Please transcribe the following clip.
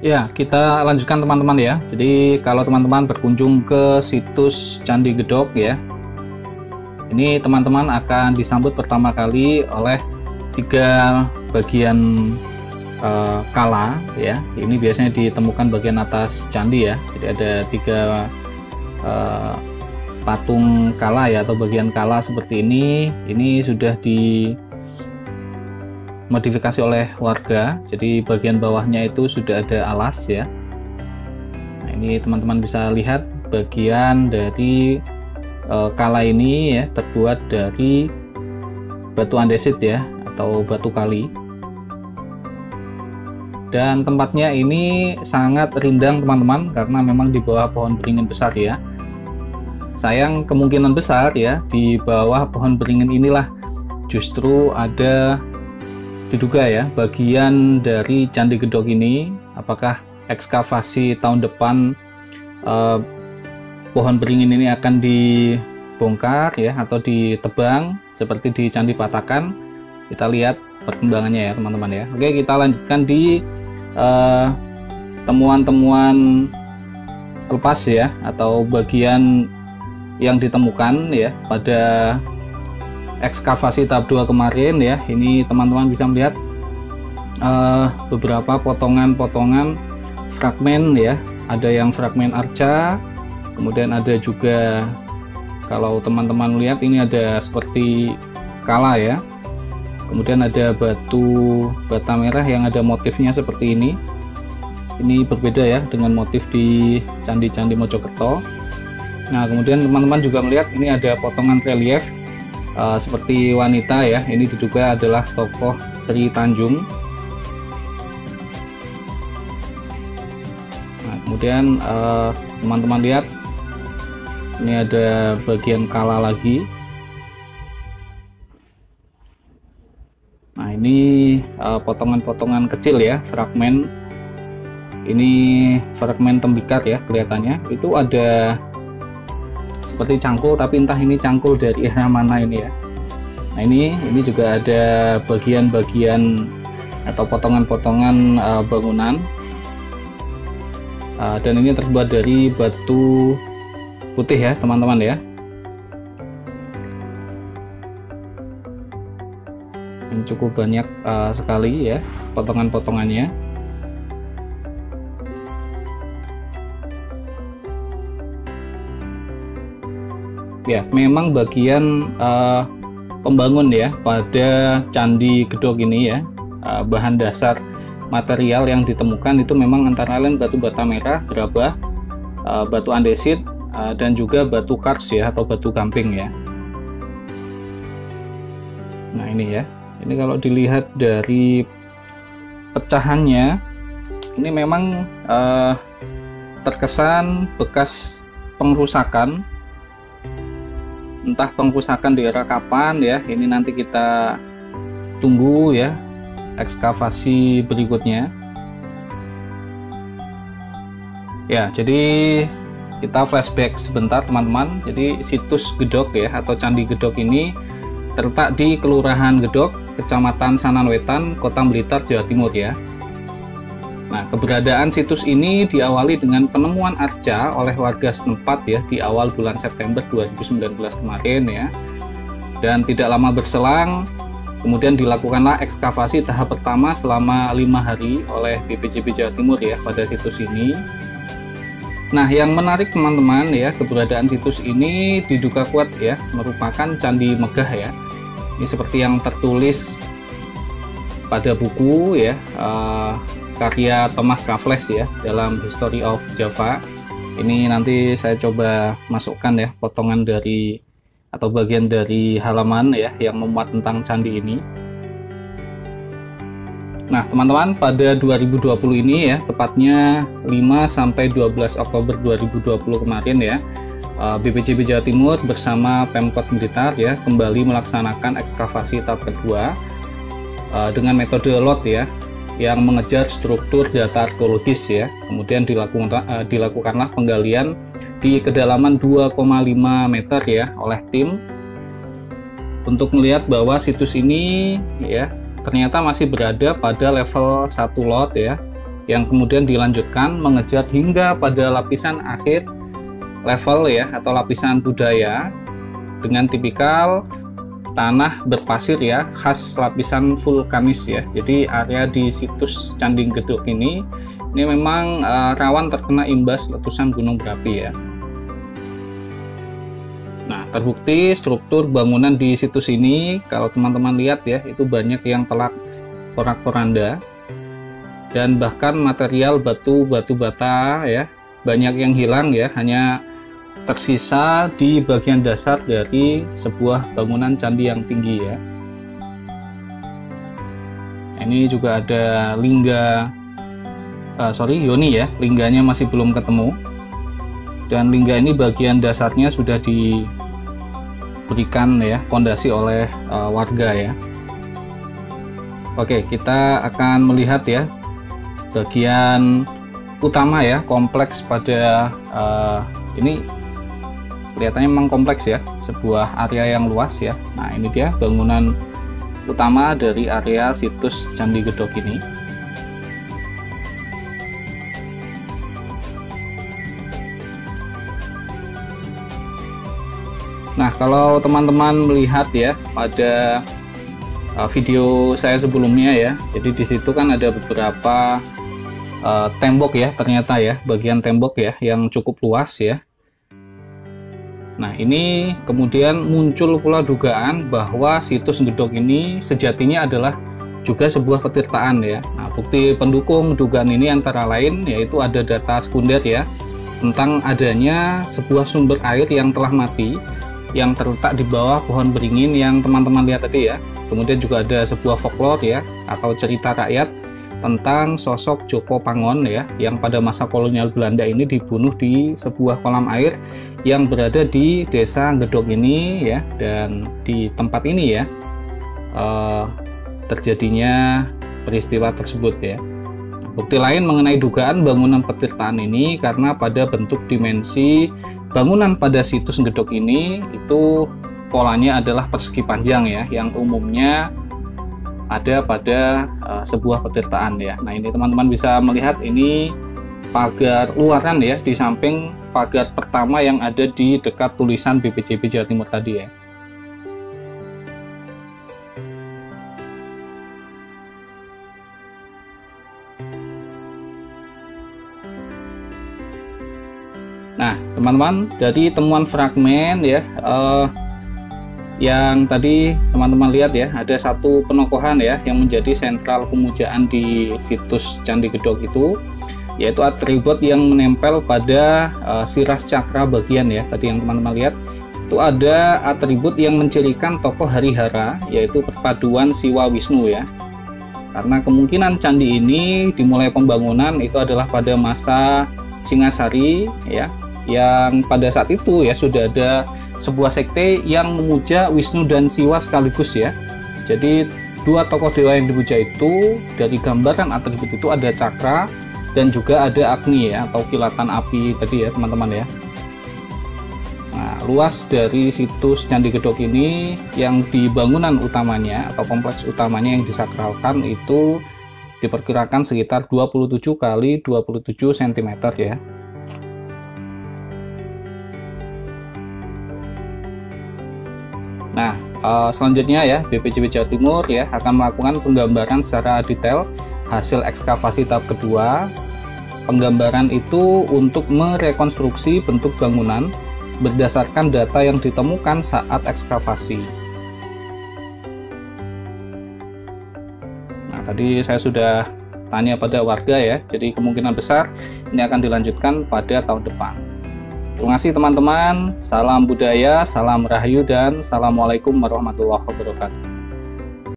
Ya, kita lanjutkan teman-teman ya. Jadi kalau teman-teman berkunjung ke situs Candi Gedog ya, ini teman-teman akan disambut pertama kali oleh 3 bagian kala ya. Ini biasanya ditemukan bagian atas candi ya. Jadi ada 3 patung kala ya, atau bagian kala seperti ini. Ini sudah dimodifikasi oleh warga, jadi bagian bawahnya itu sudah ada alas ya. Nah, ini teman-teman bisa lihat bagian dari kala ini ya, terbuat dari batu andesit ya, atau batu kali. Dan tempatnya ini sangat rindang teman-teman, karena memang di bawah pohon beringin besar ya. Sayang, kemungkinan besar ya, di bawah pohon beringin inilah justru ada, diduga ya, bagian dari Candi Gedog ini. Apakah ekskavasi tahun depan pohon beringin ini akan dibongkar ya, atau ditebang seperti di Candi Patakan? Kita lihat perkembangannya ya teman-teman ya. Oke, kita lanjutkan di temuan-temuan lepas ya, atau bagian yang ditemukan ya pada ekskavasi tahap 2 kemarin ya. Ini teman-teman bisa melihat beberapa potongan-potongan fragmen ya. Ada yang fragmen arca, kemudian ada juga, kalau teman-teman lihat ini ada seperti kala ya, kemudian ada batu bata merah yang ada motifnya seperti ini. Ini berbeda ya dengan motif di candi-candi Mojokerto. Nah, kemudian teman-teman juga melihat ini ada potongan relief seperti wanita ya. Ini diduga adalah tokoh Sri Tanjung. Nah, kemudian teman-teman lihat ini ada bagian kala lagi. Nah, ini potongan-potongan kecil ya, fragmen. Ini fragmen tembikar ya kelihatannya. Itu ada seperti cangkul, tapi entah ini cangkul dari era mana ini ya. Nah, ini juga ada bagian-bagian atau potongan-potongan bangunan, dan ini terbuat dari batu putih ya teman-teman ya. Ini cukup banyak sekali ya potongan-potongannya. Ya, memang bagian pembangun ya pada Candi Gedog ini ya, bahan dasar material yang ditemukan itu memang antara lain batu bata merah, gerabah, batu andesit, dan juga batu kars ya, atau batu gamping ya. Nah, ini ya, ini kalau dilihat dari pecahannya, ini memang terkesan bekas pengrusakan. Entah pengrusakan di era kapan ya, ini nanti kita tunggu ya ekskavasi berikutnya. Ya, jadi kita flashback sebentar teman-teman. Jadi situs Gedog ya, atau Candi Gedog ini terletak di Kelurahan Gedog, Kecamatan Sananwetan, Kota Blitar, Jawa Timur ya. Nah, keberadaan situs ini diawali dengan penemuan arca oleh warga setempat ya di awal bulan September 2019 kemarin ya. Dan tidak lama berselang, kemudian dilakukanlah ekskavasi tahap pertama selama 5 hari oleh BPJB Jawa Timur ya pada situs ini. Nah, yang menarik teman-teman ya, keberadaan situs ini diduga kuat ya merupakan Candi Megah ya. Ini seperti yang tertulis pada buku ya, karya Thomas Raffles ya, dalam History of Java. Ini nanti saya coba masukkan ya potongan dari atau bagian dari halaman ya yang memuat tentang candi ini. Nah, teman-teman, pada 2020 ini ya, tepatnya 5-12 Oktober 2020 kemarin ya, BPJB Jawa Timur bersama Pemkot Blitar ya kembali melaksanakan ekskavasi tahap kedua dengan metode lot ya, yang mengejar struktur data arkeologis ya. Kemudian dilakukanlah penggalian di kedalaman 2,5 meter ya oleh tim untuk melihat bahwa situs ini ya ternyata masih berada pada level 1 lot ya, yang kemudian dilanjutkan mengejar hingga pada lapisan akhir level ya, atau lapisan budaya dengan tipikal tanah berpasir ya, khas lapisan vulkanis ya. Jadi area di situs Candi Gedog ini memang rawan terkena imbas letusan gunung berapi ya. Nah, terbukti struktur bangunan di situs ini, kalau teman-teman lihat ya, itu banyak yang telah porak-poranda, dan bahkan material batu bata ya, banyak yang hilang ya, hanya tersisa di bagian dasar dari sebuah bangunan candi yang tinggi ya. Ini juga ada lingga, yoni ya, lingganya masih belum ketemu. Dan lingga ini bagian dasarnya sudah diberikan ya fondasi oleh warga ya. Oke, kita akan melihat ya bagian utama ya, kompleks pada ini kelihatannya memang kompleks ya, sebuah area yang luas ya. Nah, ini dia bangunan utama dari area situs Candi Gedog ini. Nah, kalau teman-teman melihat ya pada video saya sebelumnya ya, jadi di situ kan ada beberapa tembok ya, ternyata ya, bagian tembok ya yang cukup luas ya. Nah, ini kemudian muncul pula dugaan bahwa situs Gedog ini sejatinya adalah juga sebuah petirtaan ya. Nah, bukti pendukung dugaan ini antara lain yaitu ada data sekunder ya tentang adanya sebuah sumber air yang telah mati yang terletak di bawah pohon beringin yang teman-teman lihat tadi ya. Kemudian juga ada sebuah folklore ya, atau cerita rakyat tentang sosok Joko Pangon ya, yang pada masa kolonial Belanda ini dibunuh di sebuah kolam air yang berada di desa Gedog ini ya. Dan di tempat ini ya terjadinya peristiwa tersebut ya. Bukti lain mengenai dugaan bangunan petirtaan ini karena pada bentuk dimensi bangunan pada situs Gedog ini itu polanya adalah persegi panjang ya, yang umumnya ada pada sebuah petirtaan ya. Nah, ini teman-teman bisa melihat ini pagar luaran ya, di samping pagar pertama yang ada di dekat tulisan BPJB Jawa Timur tadi ya. Nah, teman-teman, dari temuan fragmen ya, yang tadi teman-teman lihat ya, ada satu penokohan ya yang menjadi sentral pemujaan di situs Candi Gedog itu, yaitu atribut yang menempel pada siras cakra bagian ya. Tadi yang teman-teman lihat itu ada atribut yang mencirikan tokoh Harihara, yaitu perpaduan Siwa Wisnu ya. Karena kemungkinan candi ini dimulai pembangunan itu adalah pada masa Singasari ya, yang pada saat itu ya sudah ada sebuah sekte yang memuja Wisnu dan Siwa sekaligus ya. Jadi dua tokoh dewa yang dipuja itu, dari gambaran atribut itu ada cakra dan juga ada Agni ya, atau kilatan api tadi ya teman-teman ya. Nah, luas dari situs Candi Gedog ini yang di bangunan utamanya atau kompleks utamanya yang disakralkan itu diperkirakan sekitar 27 kali 27 cm ya. Nah, selanjutnya ya, BPJB Jawa Timur ya akan melakukan penggambaran secara detail hasil ekskavasi tahap kedua. Penggambaran itu untuk merekonstruksi bentuk bangunan berdasarkan data yang ditemukan saat ekskavasi. Nah, tadi saya sudah tanya pada warga ya, jadi kemungkinan besar ini akan dilanjutkan pada tahun depan. Terima kasih teman-teman, salam budaya, salam rahayu, dan assalamualaikum warahmatullahi wabarakatuh.